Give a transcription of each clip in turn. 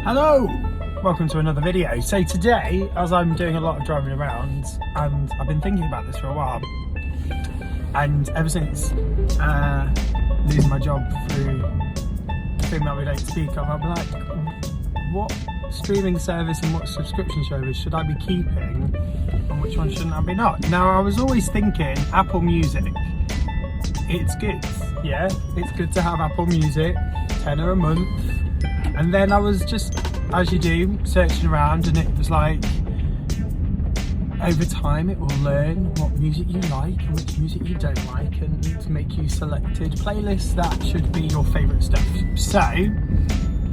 Hello! Welcome to another video. So today, as I'm doing a lot of driving around, and I've been thinking about this for a while, and ever since losing my job through the thing that we don't speak of, I'm like, what streaming service and what subscription service should I be keeping and which one shouldn't I be not? Now, I was always thinking Apple Music. It's good, yeah? It's good to have Apple Music, £10 a month. And then I was just, as you do, searching around, and it was like, over time it will learn what music you like and which music you don't like, and make you selected playlists that should be your favourite stuff. So,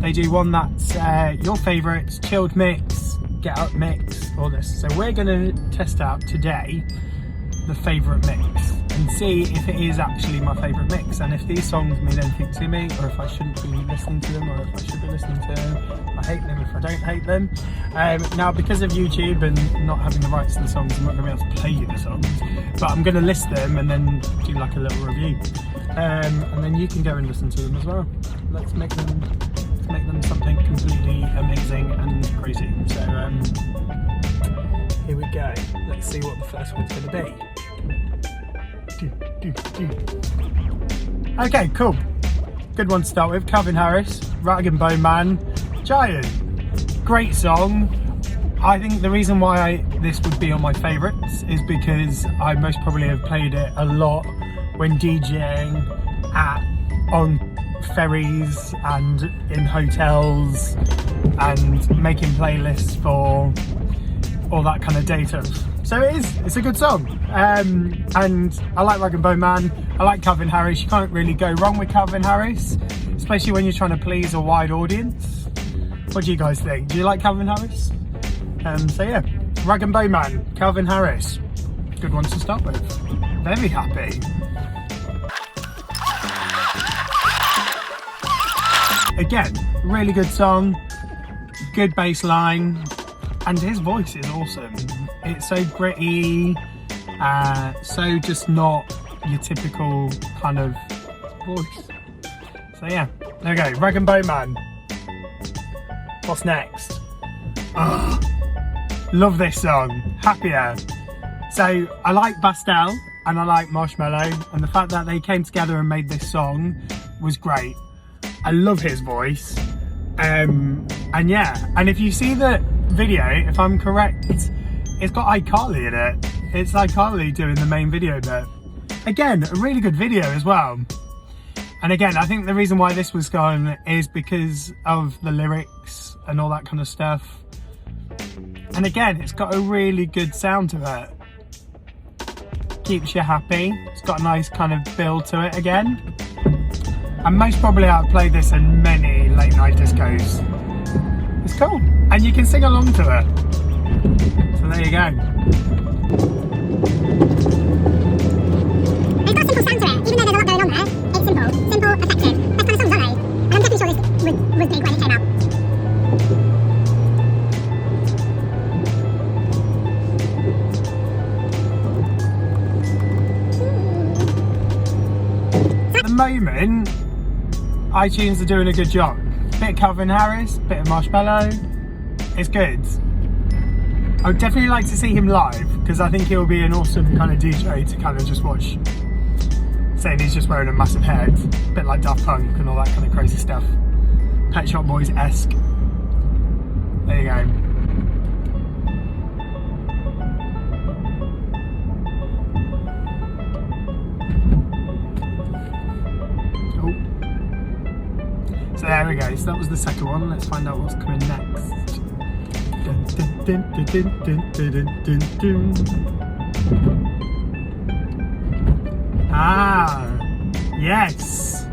they do one that's your favourites, chilled mix, get up mix, all this. So we're going to test out today the favourite mix and see if it is actually my favourite mix, and if these songs mean anything to me, or if I shouldn't be listening to them, or if I should be listening to them, if I hate them, if I don't hate them. Now, because of YouTube and not having the rights to the songs, I'm not going to be able to play you the songs, but I'm going to list them and then do like a little review, and then you can go and listen to them as well. Let's make them something completely amazing and crazy. So here we go. Let's see what the first one's going to be. Okay, cool. Good one to start with. Calvin Harris, Rag and Bone Man, Giant. Great song. I think the reason why this would be on my favourites is because I most probably have played it a lot when DJing on ferries and in hotels and making playlists for all that kind of data. So it's a good song, and I like Rag and Bone Man. I like Calvin Harris. You can't really go wrong with Calvin Harris, especially when you're trying to please a wide audience. What do you guys think? Do you like Calvin Harris? So yeah, Rag and Bone Man, Calvin Harris. Good one to start with. Very happy. Again, really good song, good bass line, and his voice is awesome. It's so gritty, so just not your typical kind of voice. So yeah, there we go, Rag and Bone Man. What's next? Love this song, Happier. So I like Bastille and I like Marshmello, and the fact that they came together and made this song was great. I love his voice, and yeah, and if you see the video, if I'm correct, it's got iCarly in it. It's iCarly doing the main video bit. Again, a really good video as well. And again, I think the reason why this was going is because of the lyrics and all that kind of stuff. And again, it's got a really good sound to it. Keeps you happy. It's got a nice kind of build to it again. And most probably I've played this in many late night discos. It's cool, and you can sing along to it. So there you go. It's got a simple sound to it, even though there's a lot going on there. It's simple, effective. Best kind of songs, aren't they? And I'm definitely sure this was big when it came out. At the moment, iTunes are doing a good job. Bit of Calvin Harris, bit of Marshmello. It's good. I would definitely like to see him live, because I think he'll be an awesome kind of DJ to kind of just watch. Saying he's just wearing a massive head, a bit like Daft Punk and all that kind of crazy stuff. Pet Shop Boys-esque. There you go. So there we go, so that was the second one. Let's find out what's coming next. Dun, dun, dun, dun, dun, dun, dun, dun, dun. Ah, yes.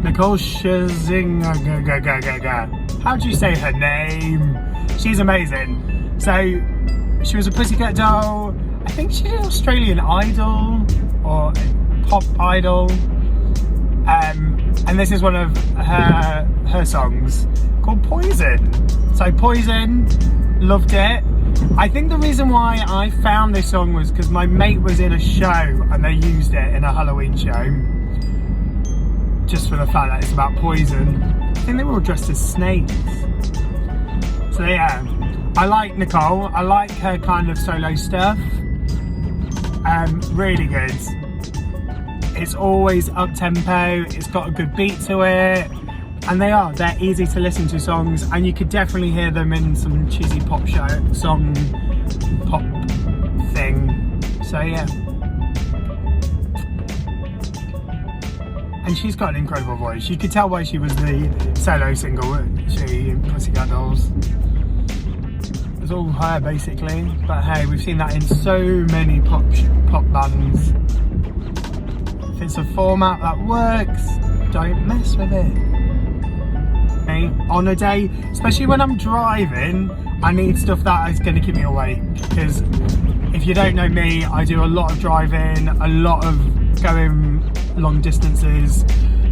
Nicole Scherzinger. How do you say her name? She's amazing. So, she was a Pussycat Doll. I think she's an Australian Idol or Pop Idol. And this is one of her songs called Poison. So Poison, loved it. I think the reason why I found this song was because my mate was in a show and they used it in a Halloween show. Just for the fact that it's about poison. I think they were all dressed as snakes. So yeah, I like Nicole. I like her kind of solo stuff. Really good. It's always up tempo. It's got a good beat to it, and they're easy to listen to songs, and you could definitely hear them in some cheesy pop thing. So yeah. And she's got an incredible voice. You could tell why she was the solo single, she in Pussycat Dolls. It was all her basically, but hey, we've seen that in so many pop bands. If it's a format that works, don't mess with it. Okay? On a day, especially when I'm driving, I need stuff that is going to keep me awake, because if you don't know me, I do a lot of driving, a lot of going long distances,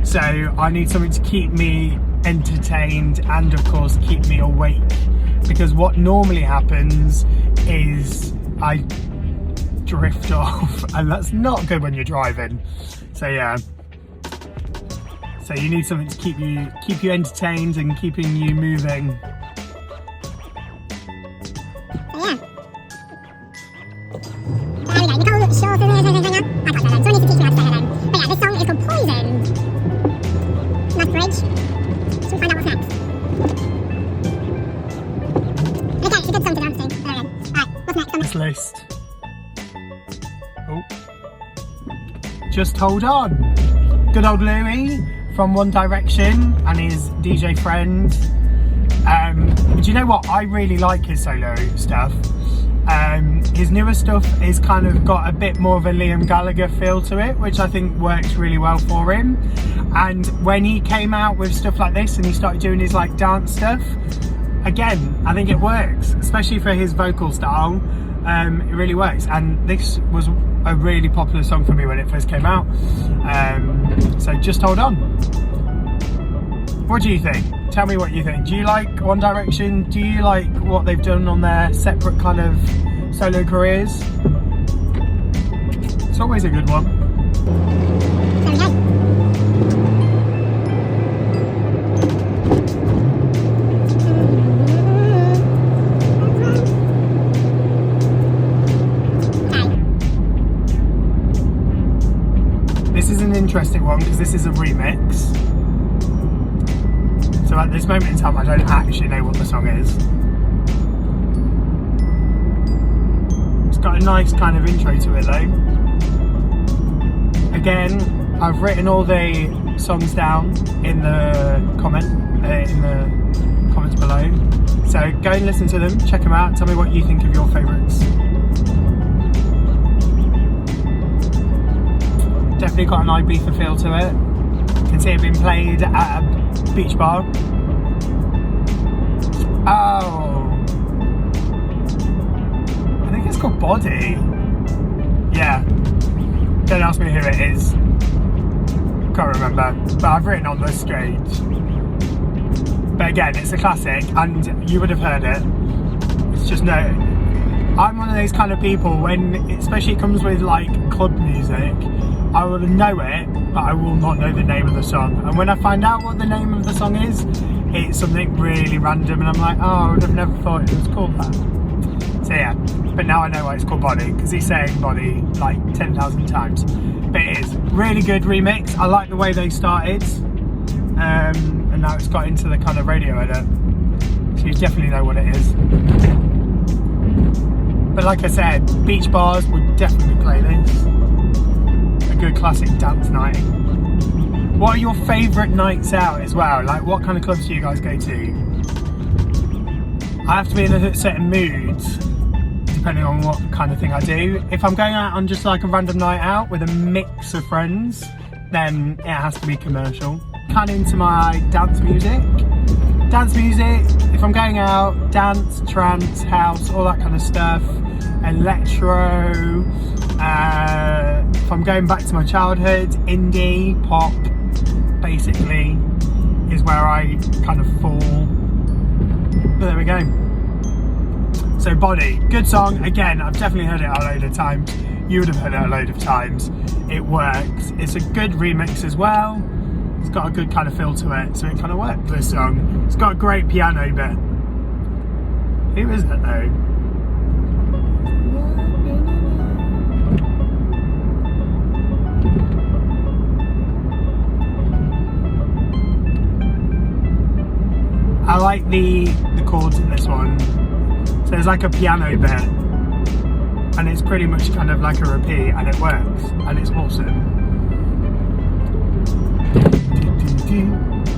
so I need something to keep me entertained and of course keep me awake, because what normally happens is I drift off, and that's not good when you're driving. So yeah, so you need something to keep you entertained and keeping you moving. List. Oh, Just Hold On. Good old Louis from One Direction and his DJ friend. Do you know what? I really like his solo stuff. His newer stuff is kind of got a bit more of a Liam Gallagher feel to it, which I think works really well for him. And when he came out with stuff like this and he started doing his like dance stuff, again, I think it works, especially for his vocal style. It really works, and this was a really popular song for me when it first came out. So Just Hold On. What do you think? Tell me what you think. Do you like One Direction? Do you like what they've done on their separate kind of solo careers? It's always a good one. Interesting one, because this is a remix, so at this moment in time I don't actually know what the song is. It's got a nice kind of intro to it though. Again, I've written all the songs down in the comments below, so go and listen to them, check them out, tell me what you think of your favourites. Definitely got an Ibiza feel to it. You can see it being played at a beach bar. Oh, I think it's called Body. Yeah, don't ask me who it is, can't remember, but I've written on the stage. But again, it's a classic and you would have heard it. It's just no, I'm one of those kind of people when, especially it comes with like club music, I will know it, but I will not know the name of the song. And when I find out what the name of the song is, it's something really random and I'm like, oh, I would have never thought it was called that. So yeah, but now I know why it's called Body, because he's saying Body like 10,000 times. But it is really good remix. I like the way they started, and now it's got into the kind of radio edit, so you definitely know what it is. But like I said, beach bars would definitely play this. A good classic dance night. What are your favourite nights out as well? Like, what kind of clubs do you guys go to? I have to be in a certain mood depending on what kind of thing I do. If I'm going out on just like a random night out with a mix of friends, then it has to be commercial. Kind of into my dance music. Dance music, if I'm going out, dance, trance, house, all that kind of stuff. Electro. If I'm going back to my childhood, indie, pop, basically, is where I kind of fall. But there we go. So Body, good song. Again, I've definitely heard it a load of times. You would have heard it a load of times. It works. It's a good remix as well. It's got a good kind of feel to it, so it kind of works, this song. It's got a great piano bit. Who is that though? I like the chords in this one. So there's like a piano bit, and it's pretty much kind of like a repeat, and it works, and it's awesome.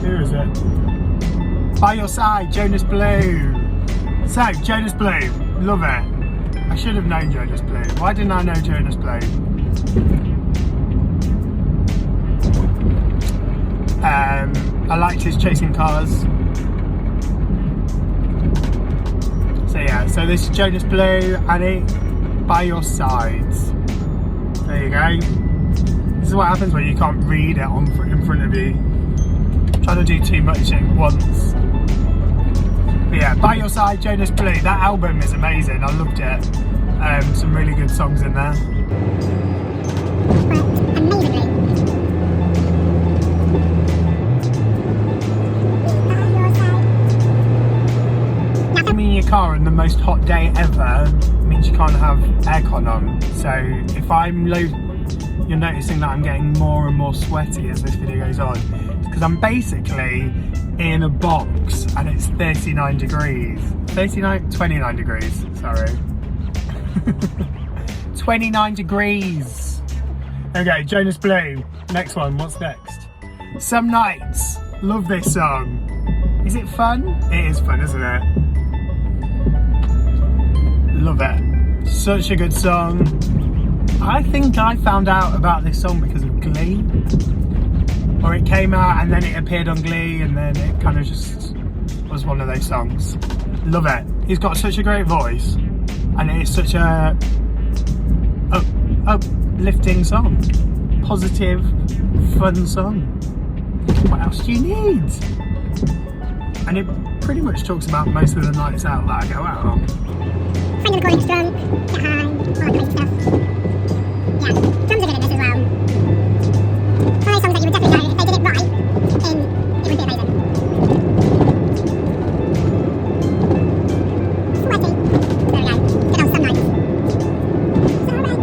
Here is it. By Your Side, Jonas Blue. So, Jonas Blue, love it. I should have known Jonas Blue. Why didn't I know Jonas Blue? I liked his Chasing Cars. So yeah, so this is Jonas Blue and it, By Your Side. There you go. This is what happens when you can't read it in front of you. I'm trying to do too much at once. But yeah, By Your Side, Jonas Blue. That album is amazing. I loved it. Some really good songs in there. In your car on the most hot day ever means you can't have aircon on. So if I'm low, you're noticing that I'm getting more and more sweaty as this video goes on. Because I'm basically in a box and it's 39 degrees. 29 degrees, sorry. 29 degrees. Okay, Jonas Blue. Next one, what's next? Some Nights. Love this song. Is it fun? It is fun, isn't it? Love it. Such a good song. I think I found out about this song because of Glee. Or it came out and then it appeared on Glee and then it kind of just was one of those songs. Love it. He's got such a great voice and it is such a uplifting song. Positive, fun song. What else do you need? And it pretty much talks about most of the nights out that I go out on. Find the recording drunk, get high, all that crazy stuff. Yeah, drums are good in this as well. One of those songs that you would definitely know if they did it right, then it would be amazing. Sweaty. There we go. Good on Some Nights. It's alright.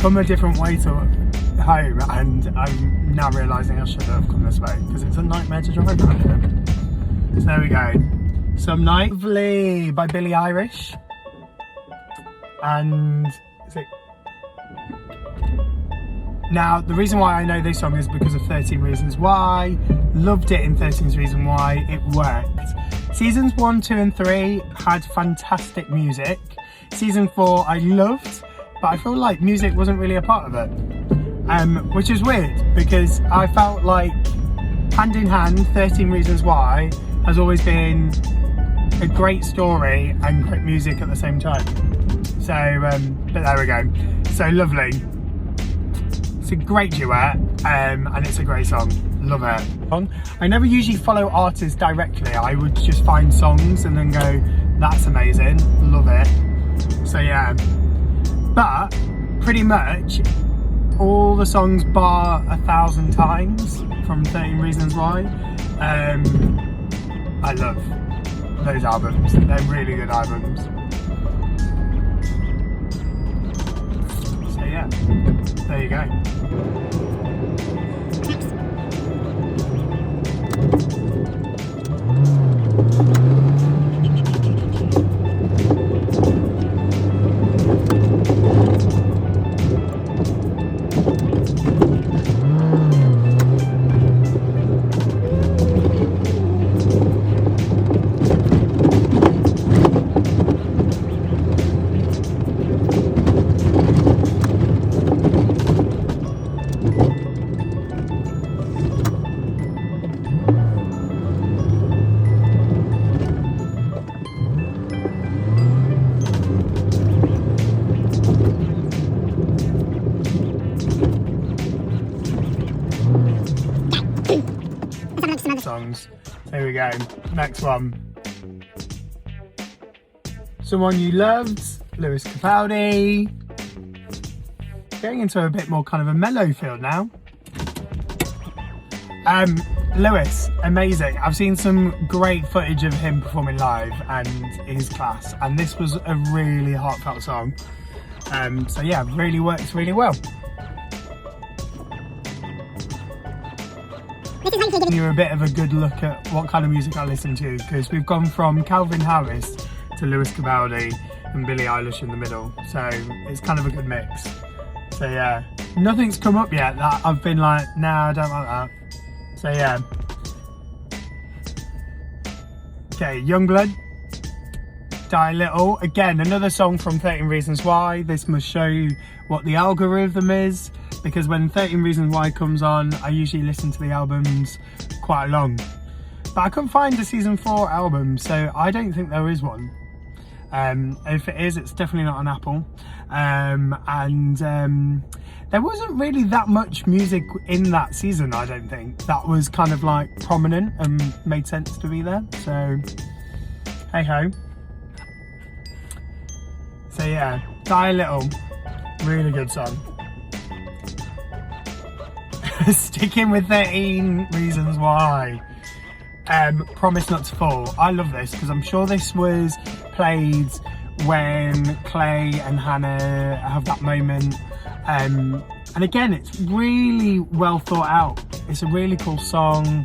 Come a different way to home and I'm now realising I should have come this way because it's a nightmare to drive around here. So there we go. Some Night Lovely by Billie Eilish. And is it... Now the reason why I know this song is because of 13 Reasons Why. Loved it in 13 Reasons Why. It worked. Seasons 1, 2 and 3 had fantastic music. Season 4 I loved, but I feel like music wasn't really a part of it, which is weird because I felt like hand in hand 13 Reasons Why has always been a great story and great music at the same time. So but there we go. So Lovely, it's a great duet and it's a great song. Love it. I never usually follow artists directly. I would just find songs and then go, that's amazing, love it. So yeah, but pretty much all the songs bar 1,000 Times from 13 Reasons Why, I love those albums. They're really good albums. So yeah, there you go. songs. So Here we go. Next one. Someone You Loved, Lewis Capaldi. Getting into a bit more kind of a mellow feel now. Lewis, amazing. I've seen some great footage of him performing live and his class, and this was a really heartfelt song. So yeah, really works really well. Give you a bit of a good look at what kind of music I listen to, because we've gone from Calvin Harris to Lewis Capaldi and Billie Eilish in the middle, so it's kind of a good mix. So yeah, nothing's come up yet that I've been like, nah, I don't like that. So yeah. Okay, Youngblood, Die Little. Again, another song from 13 Reasons Why. This must show you what the algorithm is, because when 13 Reasons Why comes on, I usually listen to the albums quite long. But I couldn't find a season 4 album, so I don't think there is one. If it is, it's definitely not on Apple. There wasn't really that much music in that season, I don't think, that was kind of like prominent and made sense to be there. So, hey ho. So yeah, Die Little, really good song. Sticking with 13 Reasons Why. Promise Not to Fall. I love this because I'm sure this was played when Clay and Hannah have that moment. And again, it's really well thought out. It's a really cool song.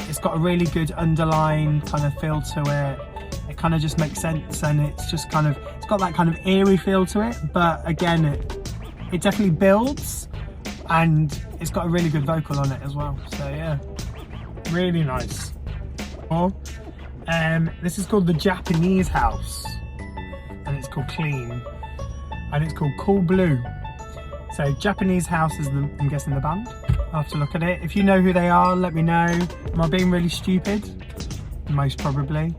It's got a really good underlying kind of feel to it. It kind of just makes sense, and it's just kind of, it's got that kind of eerie feel to it, but again, it definitely builds, and it's got a really good vocal on it as well. So yeah, really nice. This is called The Japanese House, and it's called Clean, and it's called Cool Blue. So Japanese House is I'm guessing the band. I'll have to look at it. If you know who they are, let me know. Am I being really stupid? Most probably.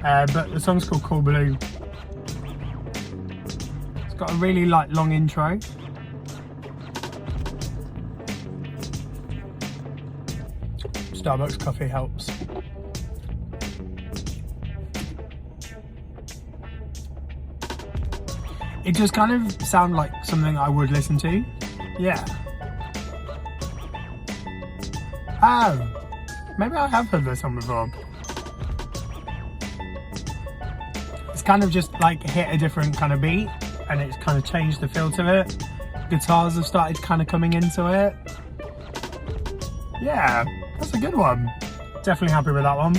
But the song's called Cool Blue. It's got a really like long intro. Starbucks coffee helps. It just kind of sounds like something I would listen to. Yeah. Oh, maybe I have heard this song before. It's kind of just like hit a different kind of beat, and it's kind of changed the feel to it. Guitars have started kind of coming into it. Yeah, that's a good one. Definitely happy with that one.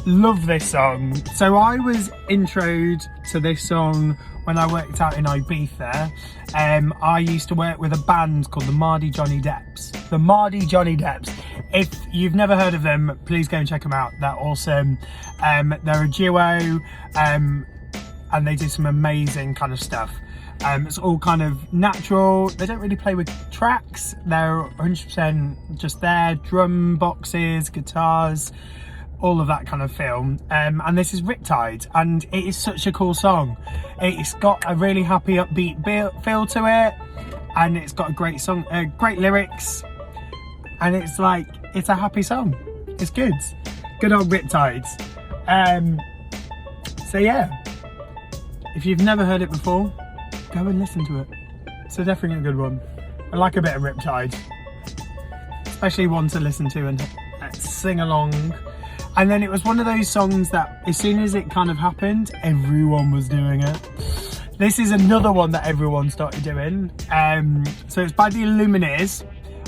Love this song. So I was introed to this song when I worked out in Ibiza. I used to work with a band called the Mardy Johnny Depps. The Mardy Johnny Depps. If you've never heard of them, please go and check them out. They're awesome. They're a duo, and they do some amazing kind of stuff. It's all kind of natural. They don't really play with tracks. They're 100% just there. Drum boxes, guitars, all of that kind of film. And this is Riptide, and it is such a cool song. It's got a really happy upbeat feel to it, and it's got a great song, great lyrics, and it's like, it's a happy song. It's good old Riptide. So yeah, if you've never heard it before, go and listen to it. It's definitely a good one. I like a bit of Riptide, especially one to listen to and sing along. And then it was one of those songs that as soon as it kind of happened, everyone was doing it. This is another one that everyone started doing. So it's by the Lumineers,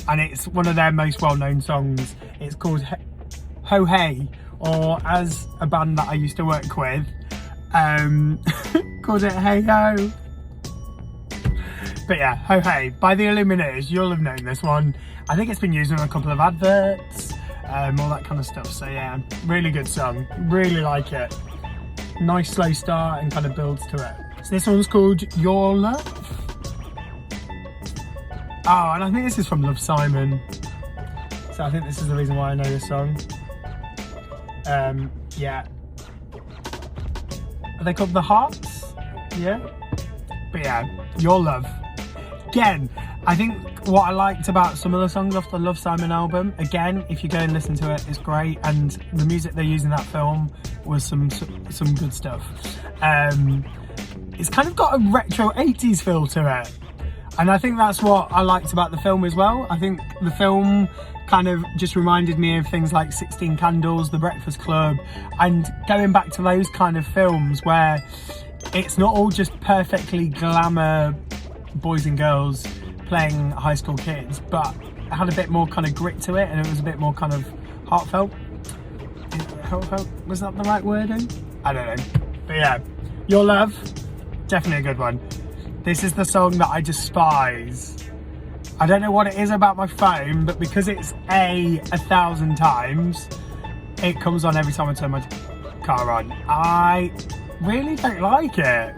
and it's one of their most well-known songs. It's called Ho Hey, or as a band that I used to work with, called it Hey Ho. But yeah, Ho Hey by the Lumineers. You'll have known this one. I think it's been used in a couple of adverts. All that kind of stuff. So yeah, really good song, really like it. Nice slow start and kind of builds to it. So this one's called Your Love. Oh, and I think this is from Love Simon, so I think this is the reason why I know this song. Yeah, are they called The Hearts? Yeah, but yeah, Your Love. Again, I think what I liked about some of the songs off the Love Simon album, again, if you go and listen to it, it's great, and the music they use in that film was some good stuff. It's kind of got a retro 80s feel to it, and I think that's what I liked about the film as well. I think the film kind of just reminded me of things like 16 Candles, The Breakfast Club, and going back to those kind of films where it's not all just perfectly glamour boys and girls playing high school kids, but it had a bit more kind of grit to it, and it was a bit more kind of heartfelt. Heartfelt, was that the right wording? I don't know. But yeah, Your Love, definitely a good one. This is the song that I despise. I don't know what it is about my phone, but because it's 1,000 times, it comes on every time I turn my car on. I really don't like it.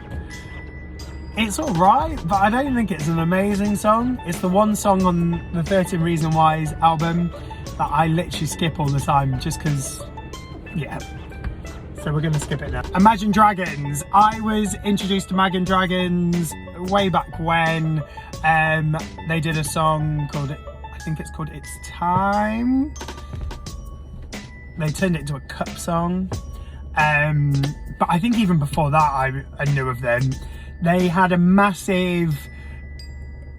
It's alright, but I don't think it's an amazing song. It's the one song on the 13 Reasons Why's album that I literally skip all the time just because, yeah. So we're going to skip it now. Imagine Dragons. I was introduced to Imagine Dragons way back when they did a song called, I think it's called It's Time. They turned it into a cup song. But I think even before that I knew of them. They had a massive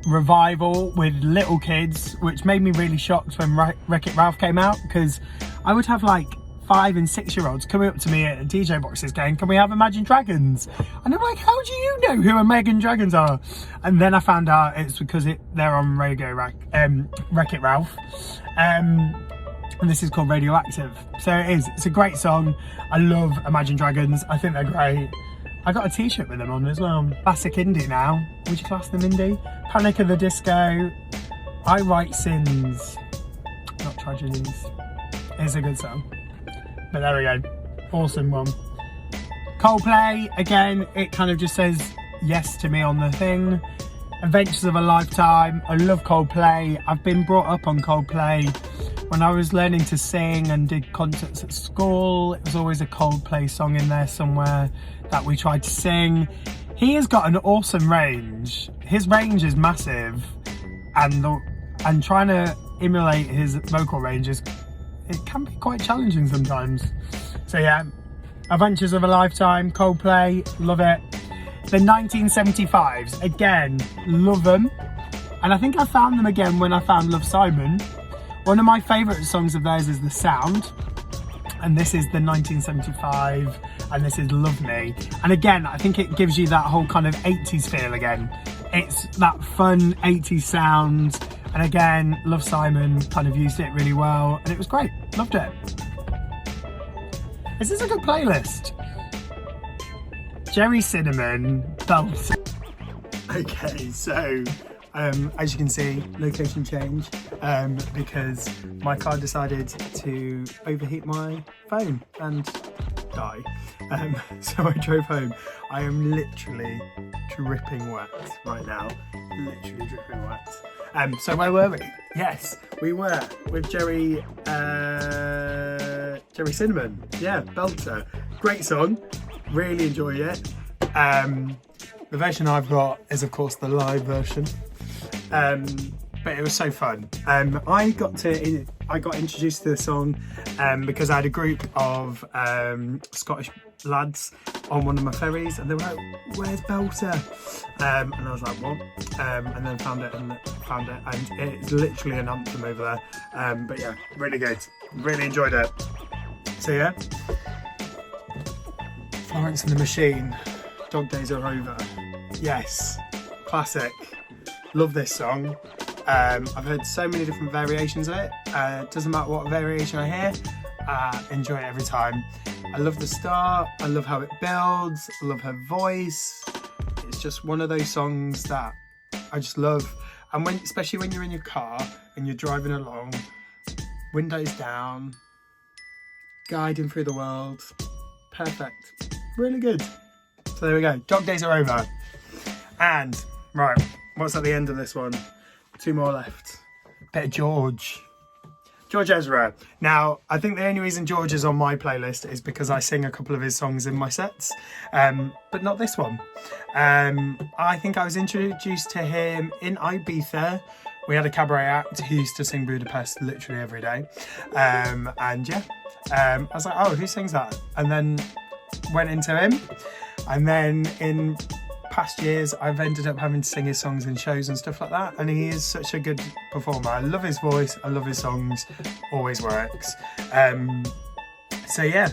revival with little kids, which made me really shocked when Wreck-It Ralph came out, because I would have like 5 and 6 year olds coming up to me at DJ boxes going, can we have Imagine Dragons? And I'm like, how do you know who Imagine Dragons are? And then I found out it's because they're on Wreck-It Ralph. And this is called Radioactive. So it's a great song. I love Imagine Dragons. I think they're great. I got a t-shirt with them on as well. Classic indie now. Would you class them indie? Panic of the Disco. I Write Sins, Not Tragedies. It's a good song. But there we go. Awesome one. Coldplay, again, it kind of just says yes to me on the thing. Adventures of a Lifetime. I love Coldplay. I've been brought up on Coldplay. When I was learning to sing and did concerts at school, it was always a Coldplay song in there somewhere that we tried to sing. He has got an awesome range. His range is massive, and trying to emulate his vocal ranges, it can be quite challenging sometimes. So yeah, Adventures of a Lifetime, Coldplay, love it. The 1975s, again, love them. And I think I found them again when I found Love Simon. One of my favourite songs of theirs is The Sound, and this is the 1975, and this is Love Me. And again, I think it gives you that whole kind of 80s feel again. It's that fun 80s sound, and again, Love Simon kind of used it really well, and it was great, loved it. This is a good playlist. Jerry Cinnamon, Belt. Okay, so as you can see, location change because my car decided to overheat my phone and die. So I drove home. I am literally dripping wet right now. Literally dripping wet. So where were we? Yes, we were with Jerry Cinnamon. Yeah, Belter. Great song. Really enjoy it. The version I've got is of course the live version. But it was so fun. I got introduced to the song because I had a group of Scottish lads on one of my ferries, and they were like, "Where's Belter?" And I was like, "What?" And then found it, and it's literally an anthem over there. But yeah, really good. Really enjoyed it. So yeah, Florence and the Machine. Dog Days Are Over. Yes, classic. Love this song. I've heard so many different variations of it. Doesn't matter what variation I hear, enjoy it every time. I love the start, I love how it builds, I love her voice. It's just one of those songs that I just love. And especially when you're in your car and you're driving along, windows down, guiding through the world, perfect, really good. So there we go, Dog Days Are Over. And, right, what's at the end of this one? 2 more left. Bit of George Ezra. Now, I think the only reason George is on my playlist is because I sing a couple of his songs in my sets, but not this one. I think I was introduced to him in Ibiza We had a cabaret act who used to sing Budapest literally every day. And yeah, I was like, oh, who sings that? And then went into him. And then in past years, I've ended up having to sing his songs in shows and stuff like that. And he is such a good performer. I love his voice. I love his songs. Always works. So yeah,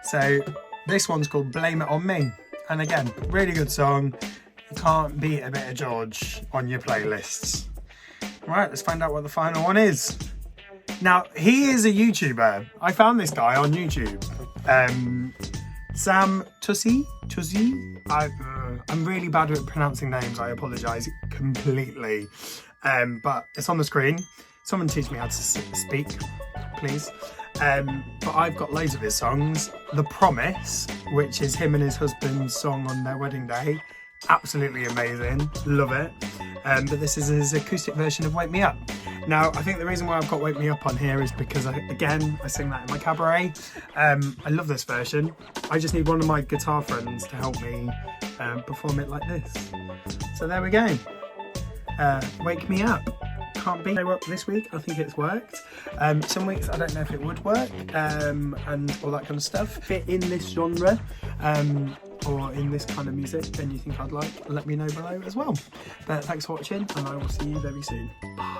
so this one's called Blame It On Me. And again, really good song. You can't beat a bit of George on your playlists. Right, let's find out what the final one is. Now, he is a YouTuber. I found this guy on YouTube. Sam Tussie. I'm really bad at pronouncing names. I apologise completely. But it's on the screen. Someone teach me how to speak, please. But I've got loads of his songs. The Promise, which is him and his husband's song on their wedding day. Absolutely amazing. Love it. But this is his acoustic version of Wake Me Up. Now, I think the reason why I've got Wake Me Up on here is because, I sing that in my cabaret. I love this version. I just need one of my guitar friends to help me perform it like this. So there we go. Wake Me Up. Can't beat it this week. I think it's worked. Some weeks I don't know if it would work, and all that kind of stuff. Fit in this genre, or in this kind of music, then you think I'd like, let me know below as well. But thanks for watching, and I will see you very soon. Bye.